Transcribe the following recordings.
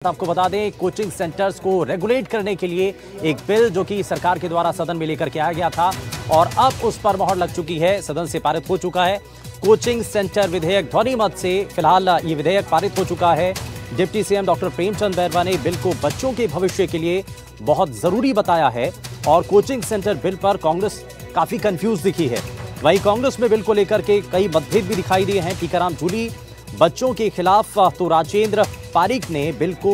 आपको बता दें, कोचिंग सेंटर्स को रेगुलेट करने के लिए एक बिल जो कि सरकार के द्वारा सदन में लेकर के आया गया था और अब उस पर मोहर लग चुकी है, सदन से पारित हो चुका है। कोचिंग सेंटर विधेयक ध्वनि मत से फिलहाल ये विधेयक पारित हो चुका है। Deputy CM doctor Premchand Bairwa ने बिल को बच्चों के भविष्य के लिए बहुत जरूरी बताया है और कोचिंग सेंटर बिल पर कांग्रेस काफी कंफ्यूज दिखी है। वहीं कांग्रेस में बिल को लेकर के कई मतभेद भी दिखाई दिए हैं। टीकाराम जूली बच्चों के खिलाफ तो राजेंद्र पारिक ने बिल को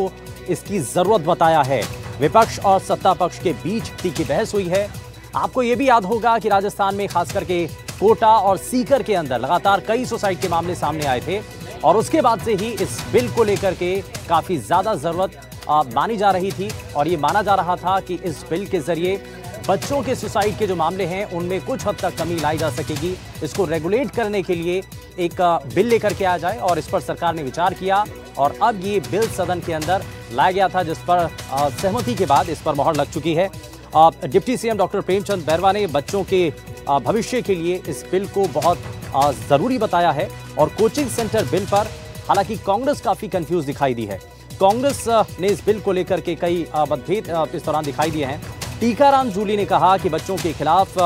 इसकी जरूरत बताया है। विपक्ष और सत्ता पक्ष के बीच तीखी बहस हुई है। आपको यह भी याद होगा कि राजस्थान में खास करके कोटा और सीकर के अंदर लगातार कई सुसाइड के मामले सामने आए थे और उसके बाद से ही इस बिल को लेकर के काफी ज्यादा जरूरत मानी जा रही थी और ये माना जा रहा था कि इस बिल के जरिए बच्चों के सुसाइड के जो मामले हैं उनमें कुछ हद तक कमी लाई जा सकेगी। इसको रेगुलेट करने के लिए एक बिल लेकर के आ जाए और इस पर सरकार ने विचार किया और अब ये बिल सदन के अंदर लाया गया था, जिस पर सहमति के बाद इस पर मोहर लग चुकी है। Deputy CM doctor Premchand Bairwa ने बच्चों के भविष्य के लिए इस बिल को बहुत जरूरी बताया है और कोचिंग सेंटर बिल पर हालांकि कांग्रेस काफी कंफ्यूज दिखाई दी है। कांग्रेस ने इस बिल को लेकर के कई मतभेद इस दौरान दिखाई दिए हैं। टीकाराम जूली ने कहा कि बच्चों के खिलाफ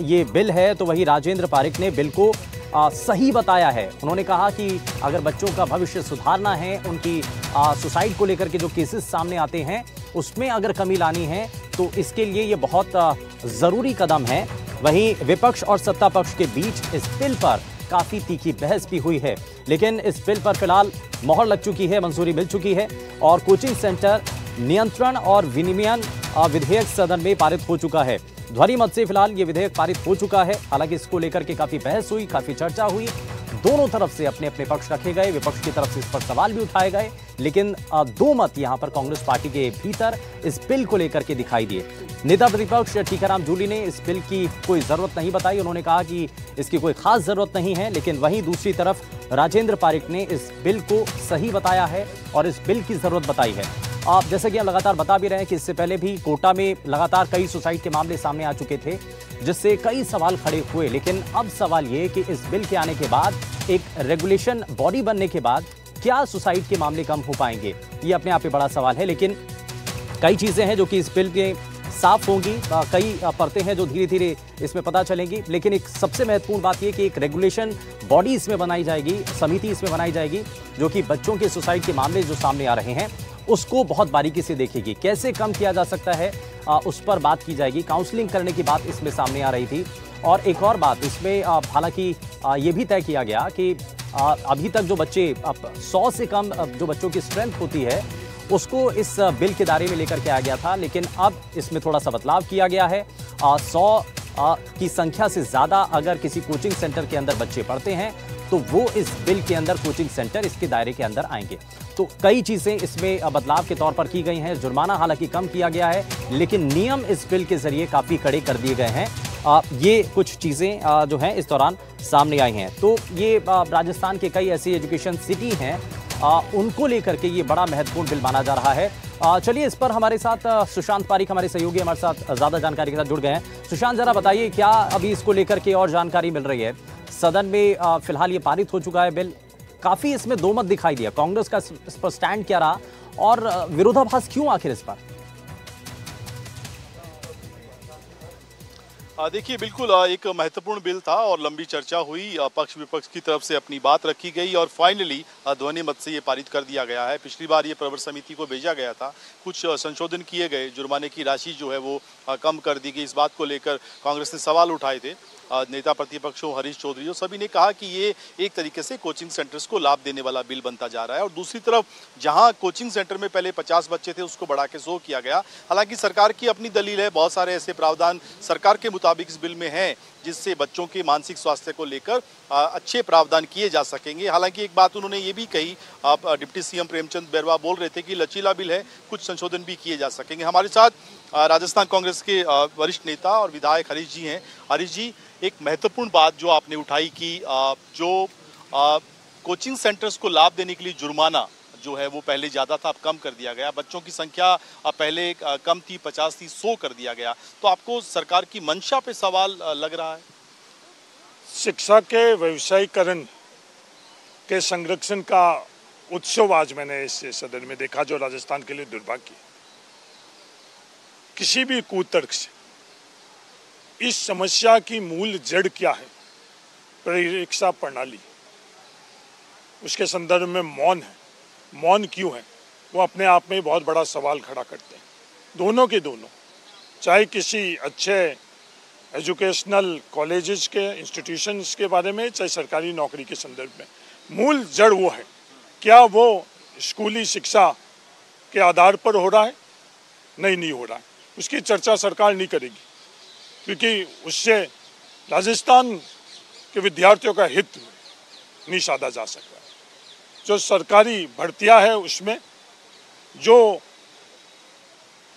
ये बिल है, तो वही राजेंद्र पारिक ने बिल को सही बताया है। उन्होंने कहा कि अगर बच्चों का भविष्य सुधारना है, उनकी सुसाइड को लेकर के जो केसेस सामने आते हैं उसमें अगर कमी लानी है तो इसके लिए ये बहुत जरूरी कदम है। वहीं विपक्ष और सत्ता पक्ष के बीच इस बिल पर काफी तीखी बहस भी हुई है, लेकिन इस बिल पर फिलहाल मोहर लग चुकी है, मंजूरी मिल चुकी है और कोचिंग सेंटर नियंत्रण और विनियमन विधेयक सदन में पारित हो चुका है। ध्वनि मत से फिलहाल ये विधेयक पारित हो चुका है। हालांकि इसको लेकर के काफी बहस हुई, काफी चर्चा हुई, दोनों तरफ से अपने अपने पक्ष रखे गए, विपक्ष की तरफ से इस पर सवाल भी उठाए गए, लेकिन दो मत यहां पर कांग्रेस पार्टी के भीतर इस बिल को लेकर के दिखाई दिए। नेता प्रतिपक्ष टीकाराम जूली ने इस बिल की कोई जरूरत नहीं बताई। उन्होंने कहा कि इसकी कोई खास जरूरत नहीं है, लेकिन वहीं दूसरी तरफ राजेंद्र पारिक ने इस बिल को सही बताया है और इस बिल की जरूरत बताई है। आप जैसे कि हम लगातार बता भी रहे हैं कि इससे पहले भी कोटा में लगातार कई सुसाइड के मामले सामने आ चुके थे, जिससे कई सवाल खड़े हुए, लेकिन अब सवाल ये कि इस बिल के आने के बाद एक रेगुलेशन बॉडी बनने के बाद क्या सुसाइड के मामले कम हो पाएंगे, ये अपने आप में बड़ा सवाल है। लेकिन कई चीजें हैं जो कि इस बिल में साफ होंगी, कई परतें हैं जो धीरे धीरे इसमें पता चलेंगी, लेकिन एक सबसे महत्वपूर्ण बात यह कि एक रेगुलेशन बॉडी इसमें बनाई जाएगी, समिति इसमें बनाई जाएगी जो कि बच्चों के सुसाइड के मामले जो सामने आ रहे हैं उसको बहुत बारीकी से देखेगी, कैसे कम किया जा सकता है उस पर बात की जाएगी। काउंसलिंग करने की बात इसमें सामने आ रही थी और एक और बात इसमें हालांकि ये भी तय किया गया कि अभी तक जो बच्चे 100 से कम जो बच्चों की स्ट्रेंथ होती है उसको इस बिल के दायरे में लेकर के आया गया था, लेकिन अब इसमें थोड़ा सा बदलाव किया गया है। 100 की संख्या से ज्यादा अगर किसी कोचिंग सेंटर के अंदर बच्चे पढ़ते हैं तो वो इस बिल के अंदर कोचिंग सेंटर इसके दायरे के अंदर आएंगे। तो कई चीजें इसमें बदलाव के तौर पर की गई हैं। जुर्माना हालांकि कम किया गया है, लेकिन नियम इस बिल के जरिए काफी कड़े कर दिए गए हैं। ये कुछ चीजें जो हैं इस दौरान सामने आई हैं। तो ये राजस्थान के कई ऐसी एजुकेशन सिटी हैं उनको लेकर के ये बड़ा महत्वपूर्ण बिल माना जा रहा है। चलिए, इस पर हमारे साथ सुशांत पारिक हमारे सहयोगी हमारे साथ ज्यादा जानकारी के साथ जुड़ गए हैं। सुशांत, जरा बताइए क्या अभी इसको लेकर के और जानकारी मिल रही है? सदन में फिलहाल ये पारित हो चुका है बिल, काफी इसमें दो मत दिखाई दिया, कांग्रेस का इस पर स्टैंड क्या रहा और विरोधाभास क्यों आखिर इस पर? देखिए, बिल्कुल एक महत्वपूर्ण बिल था और लंबी चर्चा हुई, पक्ष विपक्ष की तरफ से अपनी बात रखी गई और फाइनली ध्वनि मत से ये पारित कर दिया गया है। पिछली बार ये प्रवर समिति को भेजा गया था, कुछ संशोधन किए गए, जुर्माने की राशि जो है वो कम कर दी गई। इस बात को लेकर कांग्रेस ने सवाल उठाए थे। नेता प्रतिपक्षों हरीश चौधरी सभी ने कहा कि ये एक तरीके से कोचिंग सेंटर्स को लाभ देने वाला बिल बनता जा रहा है और दूसरी तरफ जहां कोचिंग सेंटर में पहले 50 बच्चे थे उसको बढ़ा के 100 किया गया। हालांकि सरकार की अपनी दलील है, बहुत सारे ऐसे प्रावधान सरकार के मुताबिक इस बिल में हैं जिससे बच्चों के मानसिक स्वास्थ्य को लेकर अच्छे प्रावधान किए जा सकेंगे। हालांकि एक बात उन्होंने ये भी कही, डिप्टी सीएम प्रेमचंद बैरवा बोल रहे थे कि लचीला बिल है, कुछ संशोधन भी किए जा सकेंगे। हमारे साथ राजस्थान कांग्रेस के वरिष्ठ नेता और विधायक हरीश जी हैं। हरीश जी, एक महत्वपूर्ण बात जो आपने उठाई कि जो कोचिंग सेंटर्स को लाभ देने के लिए जुर्माना जो है वो पहले ज़्यादा था, अब कम कर दिया गया। बच्चों की संख्या पहले कम थी, 50 थी, 100 कर दिया गया। तो आपको सरकार की मंशा पे सवाल लग रहा है? शिक्षा के व्यवसायीकरण के संरक्षण का उत्सव आज मैंने इस सदन में देखा जो राजस्थान के लिए दुर्भाग्य है। किसी भी कुतर्क से इस समस्या की मूल जड़ क्या है, परीक्षा प्रणाली, उसके संदर्भ में मौन है। मौन क्यों है, वो अपने आप में बहुत बड़ा सवाल खड़ा करते हैं। दोनों के दोनों, चाहे किसी अच्छे एजुकेशनल कॉलेजेस के इंस्टीट्यूशंस के बारे में, चाहे सरकारी नौकरी के संदर्भ में, मूल जड़ वो है, क्या वो स्कूली शिक्षा के आधार पर हो रहा है? नहीं हो रहा है। उसकी चर्चा सरकार नहीं करेगी, क्योंकि उससे राजस्थान के विद्यार्थियों का हित नहीं साधा जा सकता। जो सरकारी भर्तियां है उसमें जो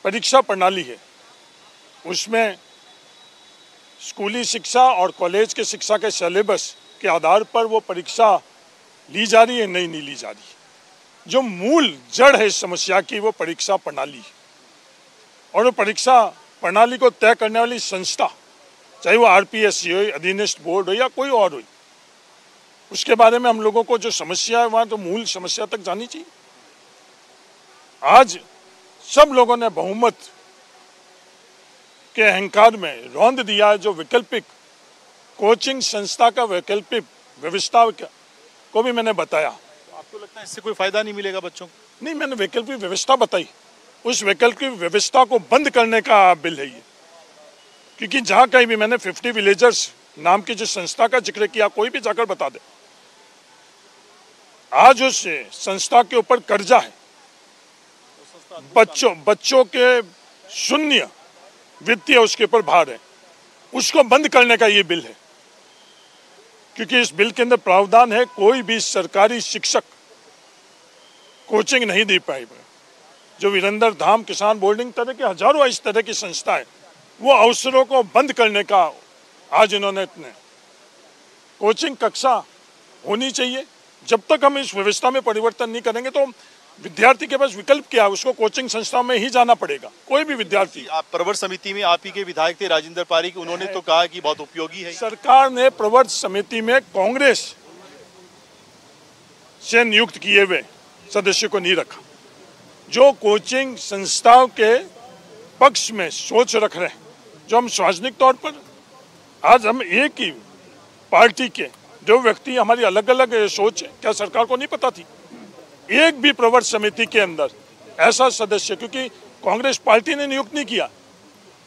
परीक्षा प्रणाली है उसमें स्कूली शिक्षा और कॉलेज के शिक्षा के सिलेबस के आधार पर वो परीक्षा ली जा रही है, नहीं ली जा रही। जो मूल जड़ है इस समस्या की वो परीक्षा प्रणाली है, और वो परीक्षा प्रणाली को तय करने वाली संस्था, चाहे वो आरपीएससी हो, अधीनस्थ बोर्ड हो या कोई और हो, उसके बारे में हम लोगों को जो समस्या है वहाँ तो मूल समस्या तक जानी चाहिए। आज सब लोगों ने बहुमत के अहंकार में रौंद दिया है जो वैकल्पिक कोचिंग संस्था का वैकल्पिक व्यवस्था को भी मैंने बताया। आपको लगता है इससे कोई फायदा नहीं मिलेगा बच्चों को? नहीं, मैंने वैकल्पिक व्यवस्था बताई। उस वैकल्पिक व्यवस्था को बंद करने का बिल है ये, क्योंकि जहां कहीं भी मैंने 50 विलेजर्स नाम की जिस संस्था का जिक्र किया, कोई भी जाकर बता दे, आज उस संस्था के ऊपर कर्जा है, बच्चों के शून्य वित्तीय उसके ऊपर भार है, उसको बंद करने का ये बिल है। क्योंकि इस बिल के अंदर प्रावधान है कोई भी सरकारी शिक्षक कोचिंग नहीं दे पाएगा। जो वीरेंद्र धाम किसान बोर्डिंग तरह के हजारों इस तरह की संस्था है, वो अवसरों को बंद करने का आज इन्होंने कोचिंग कक्षा होनी चाहिए। जब तक हम इस व्यवस्था में परिवर्तन नहीं करेंगे तो विद्यार्थी के पास विकल्प क्या है, उसको कोचिंग संस्था में ही जाना पड़ेगा, कोई भी विद्यार्थी। आप प्रवर समिति में आप ही के विधायक थे राजेंद्र पारीक, उन्होंने तो कहा कि बहुत उपयोगी है। सरकार ने प्रवर समिति में कांग्रेस से नियुक्त किए हुए सदस्य को नहीं रखा। जो कोचिंग संस्थाओं के पक्ष में सोच रख रहे हैं, जो हम सार्वजनिक तौर पर आज हम एक ही पार्टी के जो व्यक्ति, हमारी अलग अलग सोच है, क्या सरकार को नहीं पता थी? एक भी प्रवर समिति के अंदर ऐसा सदस्य, क्योंकि कांग्रेस पार्टी ने नियुक्त नहीं किया,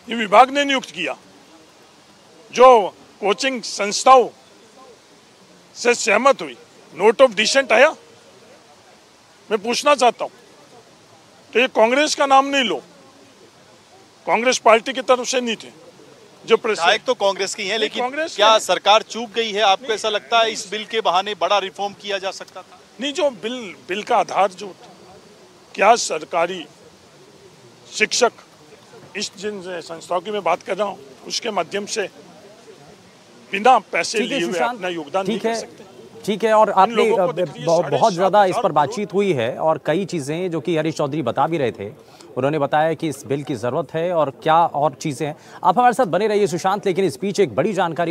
ये विभाग ने नियुक्त किया, जो कोचिंग संस्थाओं से सहमत हुई, नोट ऑफ डिसेंट आया। मैं पूछना चाहता हूं तो ये कांग्रेस का नाम नहीं लो, कांग्रेस पार्टी की तरफ से नहीं थे। जो विधायक तो कांग्रेस की हैं, लेकिन क्या सरकार चूक गई है? आपको ऐसा लगता है इस बिल के बहाने बड़ा रिफॉर्म किया जा सकता था? नहीं, जो बिल का आधार जो क्या सरकारी शिक्षक इस जिन संस्थाओं की मैं बात कर रहा हूँ उसके माध्यम से बिना पैसे लिए हुए अपना योगदान नहीं कर सकते। ठीक है, और आपने बहुत ज़्यादा इस पर बातचीत हुई है और कई चीज़ें जो कि हरीश चौधरी बता भी रहे थे, उन्होंने बताया कि इस बिल की ज़रूरत है और क्या और चीज़ें हैं। आप हमारे साथ बने रहिए सुशांत, लेकिन इस बीच एक बड़ी जानकारी